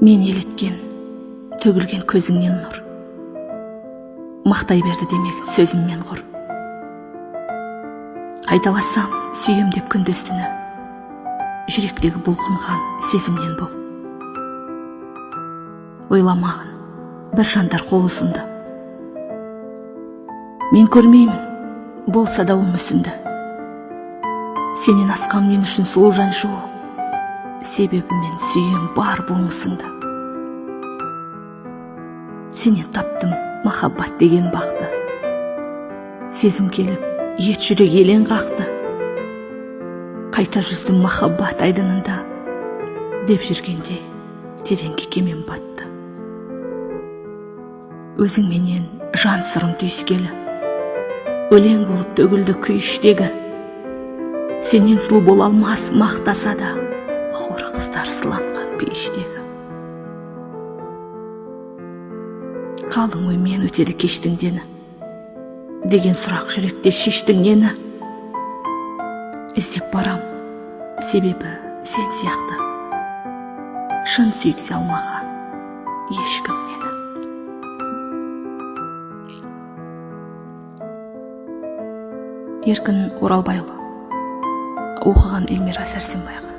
Мен елеткен, төгілген көзіңнен нұр. Мақтай берді демек сөзіңмен құр. Қайталасам, сүйем деп күндестіні, жүректегі бұлқынған сезімнен бұл. Ойламағын, бір жандар қол ұсынды. Мен көрмеймін, болса да ол мүсінді. Сенен асқан мен үшін сұлу жан жоқ, себебі мен сүйем бар болмысыңды. Сенен таптым махаббат деген бақты. Сезім келіп, ет жүрек елен қақты. Қайта жүздім махаббат айдынында, деп жүргенде тереңге кемен батты. Өзің менен жан сырым түйіскелі, өлең болып төгілді күй іштегі. Сенен сұлу бола алмас мақтаса да, хор қыздар сыланған пештегі. Қалың оймен өтеді кештің дені, деген сұрақ жүректе шештің нені. Іздеп барам, себебі сен сияқты шын сүйгізе алмаған ешкім мені. Еркін Оралбайұлы. Оқыған Эльмира Сәрсенбайқызы.